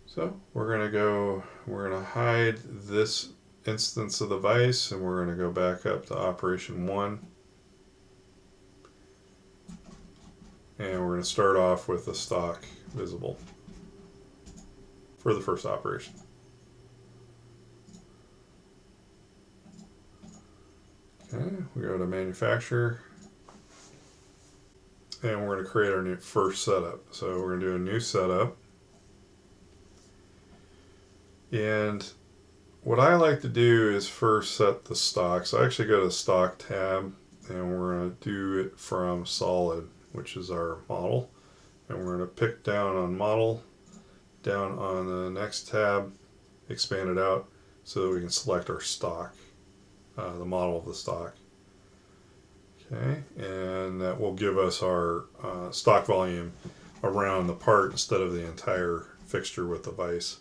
So we're going to hide this instance of the vise, and we're going to go back up to operation 1. And we're going to start off with the stock visible for the first operation. Okay, we go to manufacturer, and we're going to create our new first setup. So we're going to do a new setup. And what I like to do is first set the stock. So I actually go to the stock tab, and we're going to do it from solid, which is our model. And we're going to pick down on model, down on the next tab, expand it out so that we can select our stock, the model of the stock. Okay, and that will give us our stock volume around the part instead of the entire fixture with the vise.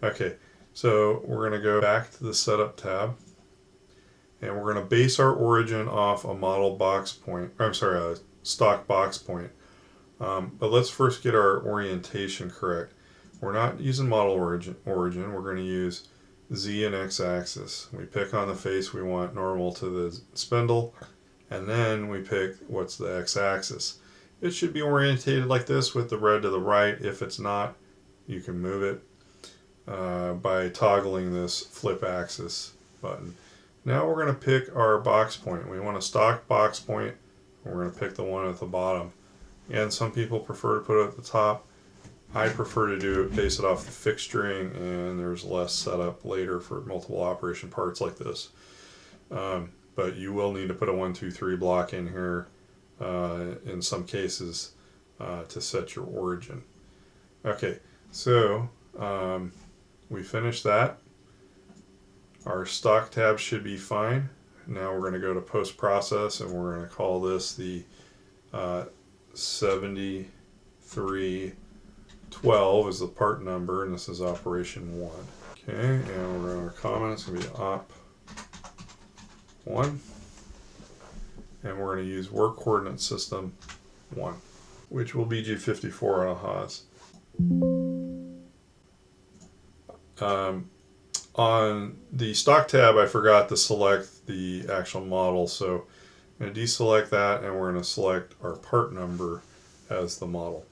Okay, so we're going to go back to the setup tab, and we're going to base our origin off a model box point. I'm sorry, a stock box point. But let's first get our orientation correct. We're not using model origin. We're going to use Z and X axis. We pick on the face we want normal to the spindle, and then we pick what's the X axis. It should be orientated like this with the red to the right. If it's not, you can move it by toggling this flip axis button. Now we're going to pick our box point. We want a stock box point. We're going to pick the one at the bottom. And some people prefer to put it at the top. I prefer to do it, base it off the fixturing, and there's less setup later for multiple operation parts like this. But you will need to put a 1, 2, 3 block in here in some cases to set your origin. Okay, so we finished that. Our stock tab should be fine. Now we're going to go to post process, and we're going to call this the 7312 is the part number, and this is operation 1. Okay, and we're going to comment, it's going to be op 1, and we're going to use work coordinate system 1, which will be G54 on a Haas. On the stock tab, I forgot to select the actual model, so I'm going to deselect that, and we're going to select our part number as the model.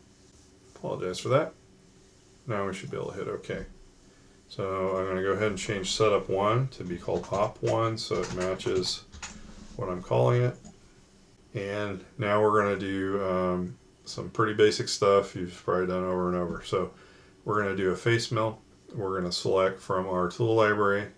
Apologize for that. Now we should be able to hit OK. So I'm going to go ahead and change setup 1 to be called op1 so it matches what I'm calling it. And now we're going to do some pretty basic stuff you've probably done over and over. So we're going to do a face mill. We're going to select from our tool library.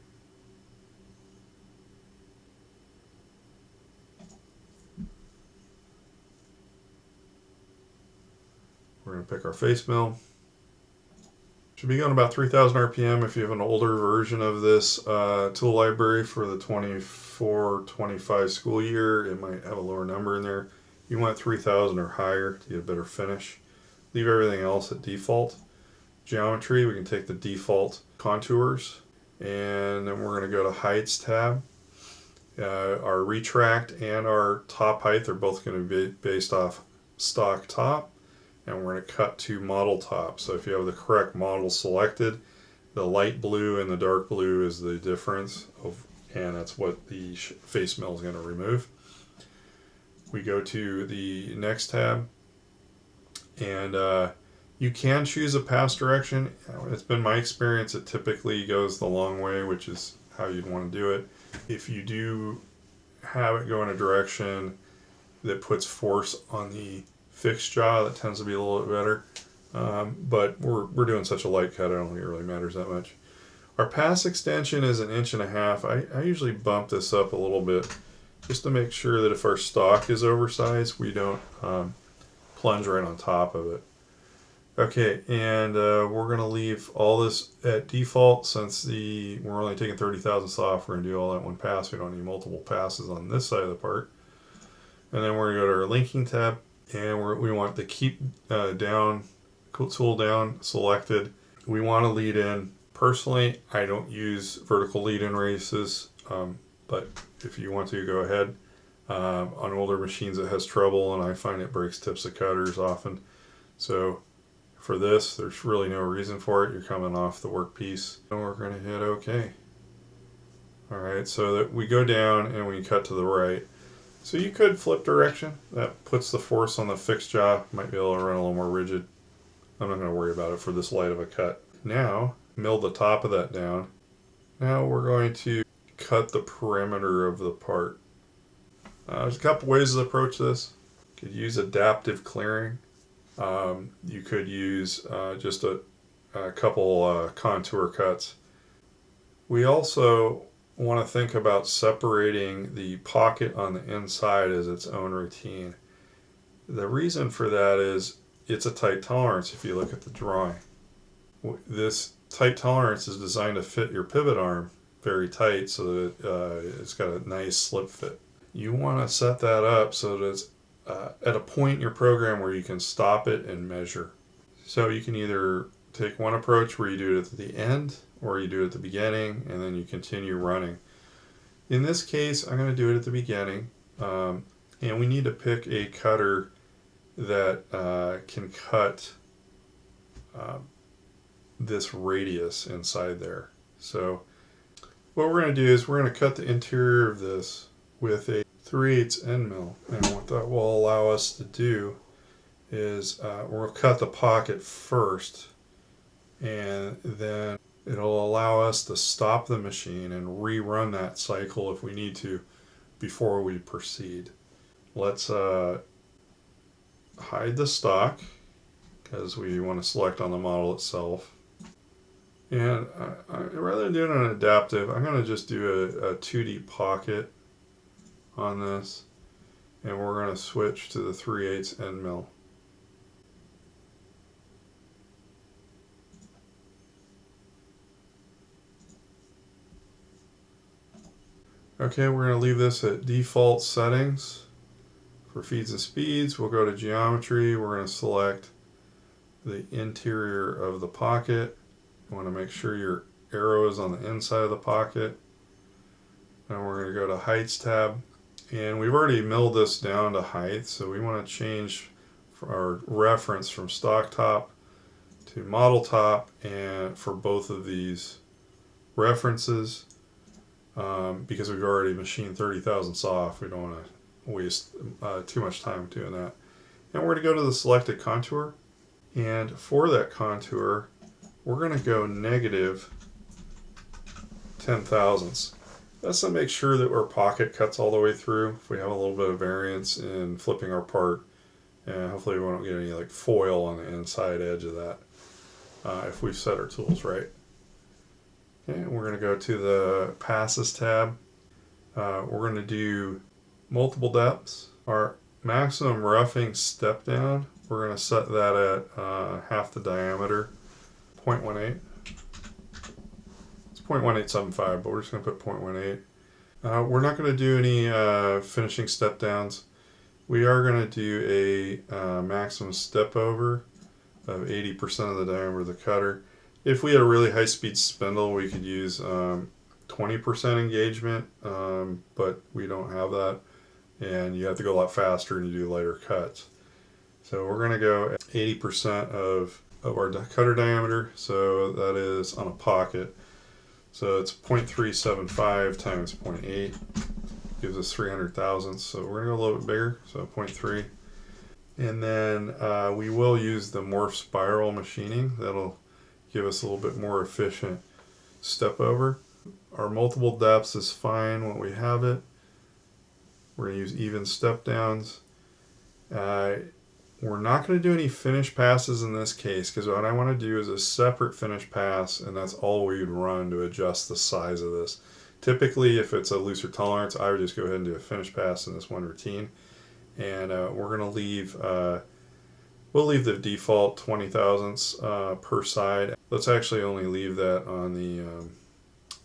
We're going to pick our face mill. Should be going about 3,000 RPM if you have an older version of this tool library for the 24-25 school year. It might have a lower number in there. You want 3,000 or higher to get a better finish. Leave everything else at default. Geometry, we can take the default contours, and then we're going to go to heights tab. Our retract and our top height are both going to be based off stock top, and we're going to cut to model top. So if you have the correct model selected, the light blue and the dark blue is the difference, and that's what the face mill is going to remove. We go to the next tab, and you can choose a pass direction. It's been my experience it typically goes the long way, which is how you'd want to do it. If you do have it go in a direction that puts force on the fixed jaw, that tends to be a little bit better. But we're doing such a light cut, I don't think it really matters that much. Our pass extension is 1.5 inches. I usually bump this up a little bit just to make sure that if our stock is oversized, we don't plunge right on top of it. Okay, and we're going to leave all this at default since we're only taking 30 thousandths off. We're going to do all that one pass. We don't need multiple passes on this side of the part. And then we're going to go to our linking tab, and we want the keep down, tool down selected. We want to lead in. Personally, I don't use vertical lead in races, but if you want to, go ahead. On older machines it has trouble, and I find it breaks tips of cutters often. So For this, there's really no reason for it. You're coming off the workpiece. And we're going to hit OK. Alright, so that we go down and we cut to the right. So you could flip direction. That puts the force on the fixed jaw. Might be able to run a little more rigid. I'm not going to worry about it for this light of a cut. Now, mill the top of that down. Now we're going to cut the perimeter of the part. There's a couple ways to approach this. You could use adaptive clearing. You could use just a couple contour cuts. We also want to think about separating the pocket on the inside as its own routine. The reason for that is it's a tight tolerance if you look at the drawing. This tight tolerance is designed to fit your pivot arm very tight so that it's got a nice slip fit. You want to set that up so that it's at a point in your program where you can stop it and measure. So you can either take one approach where you do it at the end or you do it at the beginning and then you continue running. In this case, I'm going to do it at the beginning, and we need to pick a cutter that can cut this radius inside there. So what we're going to do is we're going to cut the interior of this with a 3/8 end mill, and what that will allow us to do is we'll cut the pocket first, and then it'll allow us to stop the machine and rerun that cycle if we need to before we proceed. Let's hide the stock because we want to select on the model itself. And rather than doing an adaptive, I'm going to just do a 2D pocket on this, and we're going to switch to the 3/8 end mill. Okay, we're going to leave this at default settings. For feeds and speeds, we'll go to geometry. We're going to select the interior of the pocket. You want to make sure your arrow is on the inside of the pocket. And we're going to go to heights tab. And we've already milled this down to height, so we want to change our reference from stock top to model top, and for both of these references, because we've already machined 30 thousandths off, we don't want to waste too much time doing that. And we're going to go to the selected contour, and for that contour we're going to go negative 10 thousandths. That's to make sure that our pocket cuts all the way through. If we have a little bit of variance in flipping our part, and hopefully we won't get any like foil on the inside edge of that if we've set our tools right. Okay, we're going to go to the passes tab. We're going to do multiple depths. Our maximum roughing step down, we're going to set that at half the diameter, 0.18. It's 0.1875, but we're just going to put 0.18. We're not going to do any finishing step downs. We are going to do a maximum step over of 80% of the diameter of the cutter. If we had a really high speed spindle, we could use 20% engagement, but we don't have that, and you have to go a lot faster and you do lighter cuts. So we're going to go at 80% of our cutter diameter, so that is on a pocket. So it's 0.375 times 0.8 gives us 300 thousandths. So we're going to go a little bit bigger, so 0.3. And then we will use the morph spiral machining. That'll give us a little bit more efficient step over. Our multiple depths is fine when we have it. We're going to use even step downs. We're not going to do any finish passes in this case, because what I want to do is a separate finish pass, and that's all we'd run to adjust the size of this. Typically, if it's a looser tolerance, I would just go ahead and do a finish pass in this one routine. And we're going to leave, we'll leave the default 20 thousandths per side. Let's actually only leave that on the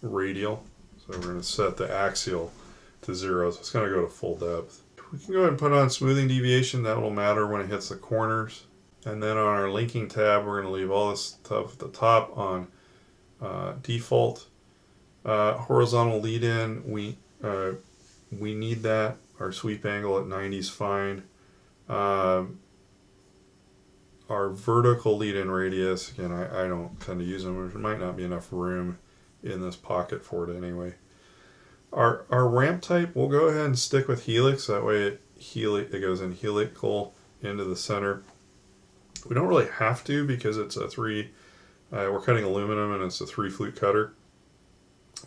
radial. So we're going to set the axial to 0, so it's going to go to full depth. We can go ahead and put on smoothing deviation. That will matter when it hits the corners. And then on our linking tab, we're going to leave all this stuff at the top on default. Horizontal lead in, we need that. Our sweep angle at 90 is fine. our vertical lead-in radius. Again, I don't tend to use them. There might not be enough room in this pocket for it anyway. Our ramp type, we'll go ahead and stick with helix. That way it goes in helical into the center. We don't really have to because it's a we're cutting aluminum and it's a 3-flute cutter.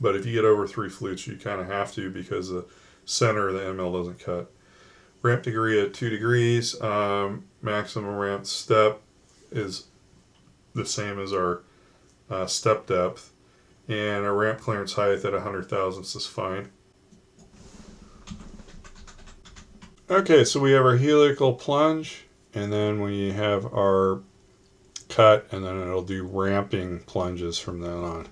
But if you get over 3 flutes, you kind of have to because the center of the end mill doesn't cut. Ramp degree at 2 degrees. Maximum ramp step is the same as our step depth. And our ramp clearance height at 100 thousandths is fine. Okay, so we have our helical plunge, and then we have our cut, and then it'll do ramping plunges from then on.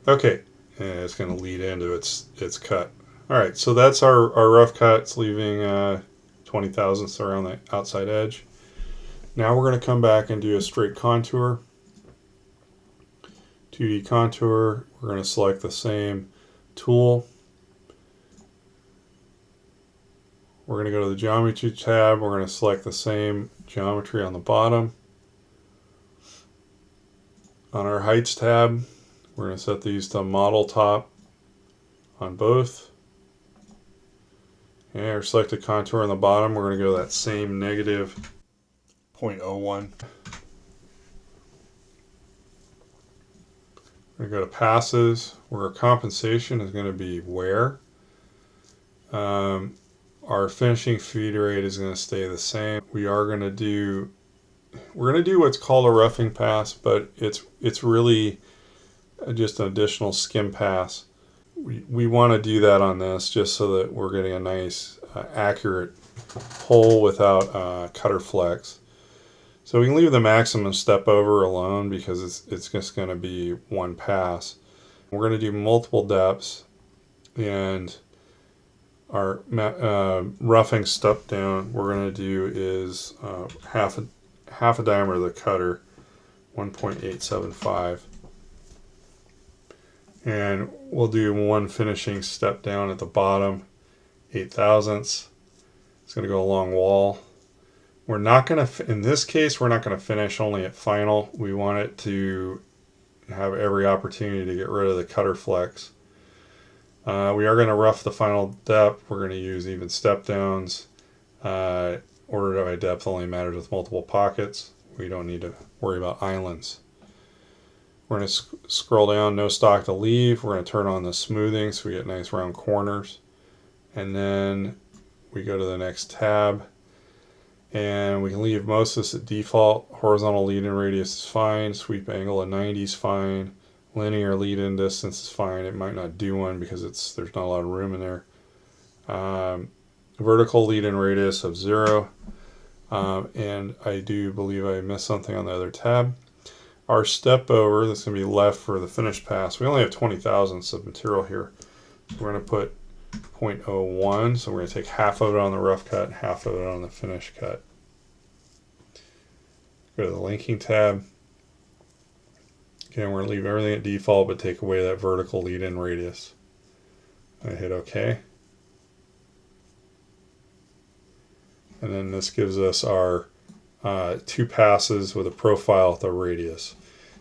Okay, and it's going to lead into its cut. All right, so that's our rough cut. It's leaving 20 thousandths around the outside edge. Now we're going to come back and do a straight contour. 2D contour. We're going to select the same tool. We're going to go to the geometry tab. We're going to select the same geometry on the bottom. On our heights tab, we're going to set these to model top on both. And our selected contour on the bottom, we're going to go that same negative 0.01. We're going to go to passes, where our compensation is going to be wear. Our finishing feed rate is going to stay the same. We're going to do what's called a roughing pass, but it's really just an additional skim pass. We want to do that on this just so that we're getting a nice accurate hole without cutter flex. So we can leave the maximum step over alone because it's just going to be one pass. We're going to do multiple depths, and our roughing step down we're going to do is half a diameter of the cutter, 1.875. And we'll do one finishing step down at the bottom, 8 thousandths. It's going to go along wall. We're not going to, in this case, we're not going to finish only at final. We want it to have every opportunity to get rid of the cutter flex. We are going to rough the final depth. We're going to use even step downs. Order by depth only matters with multiple pockets. We don't need to worry about islands. We're going to scroll down, no stock to leave. We're going to turn on the smoothing so we get nice round corners. And then we go to the next tab. And we can leave most of this at default. Horizontal lead-in radius is fine. Sweep angle of 90 is fine. Linear lead-in distance is fine. It might not do one because there's not a lot of room in there. Vertical lead-in radius of 0. And I do believe I missed something on the other tab. Our step over, that's going to be left for the finish pass. We only have 20 thousandths of material here. So we're going to put 0.01. So we're going to take half of it on the rough cut and half of it on the finish cut. Go to the linking tab. Again, we're going to leave everything at default but take away that vertical lead-in radius. I hit OK. And then this gives us our 2 passes with a profile at the radius.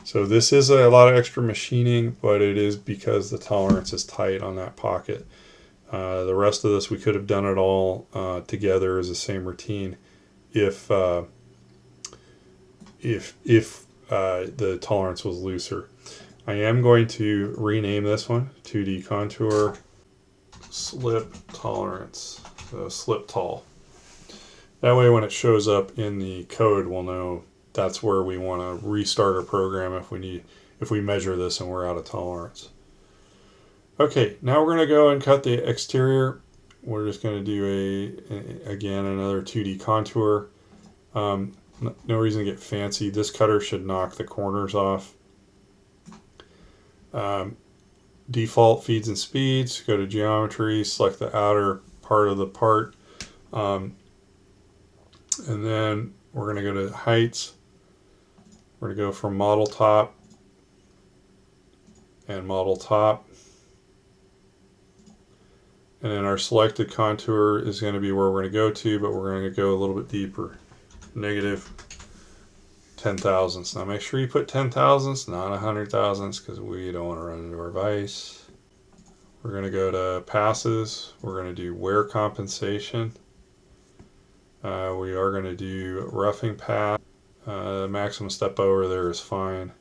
So this is a lot of extra machining, but it is because the tolerance is tight on that pocket. The rest of this, we could have done it all together as the same routine if the tolerance was looser. I am going to rename this one 2D contour slip tolerance, slip tall. That way when it shows up in the code, we'll know that's where we want to restart our program if we measure this and we're out of tolerance. Okay, now we're going to go and cut the exterior. We're just going to do again another 2D contour. No reason to get fancy. This cutter should knock the corners off. Default feeds and speeds. Go to geometry, select the outer part of the part. And then we're going to go to heights. We're going to go from model top and model top. And then our selected contour is going to be where we're going to go to, but we're going to go a little bit deeper. Negative 10 thousandths. Now make sure you put 10 thousandths, not 100 thousandths, because we don't want to run into our vise. We're going to go to passes. We're going to do wear compensation. We are going to do roughing pass. Maximum step over there is fine.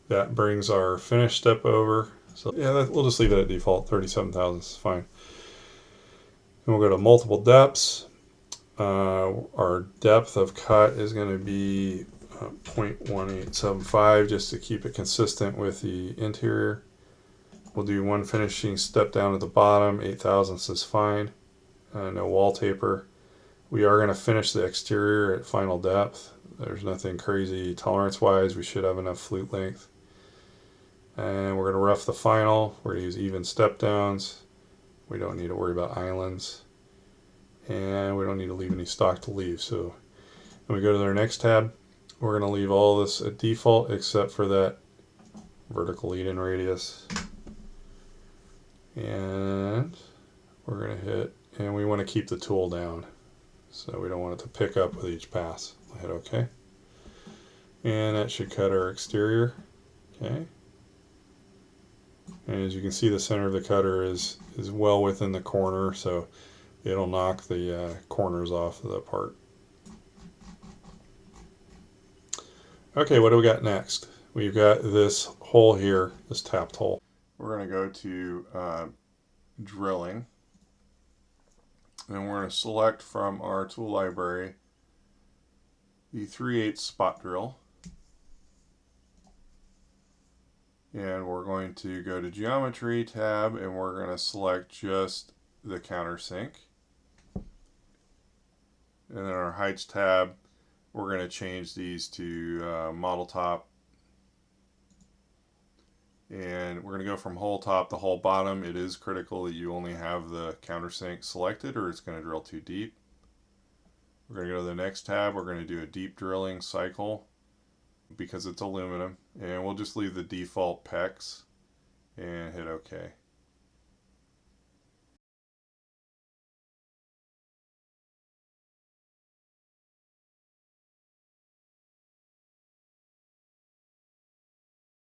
That brings our finish step over. So yeah, we'll just leave it at default. 37 thousandths is fine. And we'll go to multiple depths. Our depth of cut is going to be 0.1875 just to keep it consistent with the interior. We'll do one finishing step down at the bottom. 8 thousandths is fine. No wallpaper. We are going to finish the exterior at final depth. There's nothing crazy tolerance wise. We should have enough flute length. And we're going to rough the final. We're going to use even step downs. We don't need to worry about islands. And we don't need to leave any stock to leave. So when we go to our next tab, we're going to leave all this at default except for that vertical lead-in radius. And we're going to hit, and we want to keep the tool down. So we don't want it to pick up with each pass. I'll hit OK. And that should cut our exterior. Okay. And as you can see, the center of the cutter is well within the corner, so it'll knock the corners off of the part. Okay, what do we got next? We've got this hole here, this tapped hole. We're going to go to drilling. And we're going to select from our tool library the 3/8 spot drill. And we're going to go to Geometry tab, and we're going to select just the countersink. And then our Heights tab, we're going to change these to Model Top. And we're going to go from hole top to hole bottom. It is critical that you only have the countersink selected, or it's going to drill too deep. We're going to go to the next tab. We're going to do a deep drilling cycle because it's aluminum. And we'll just leave the default PEX and hit OK.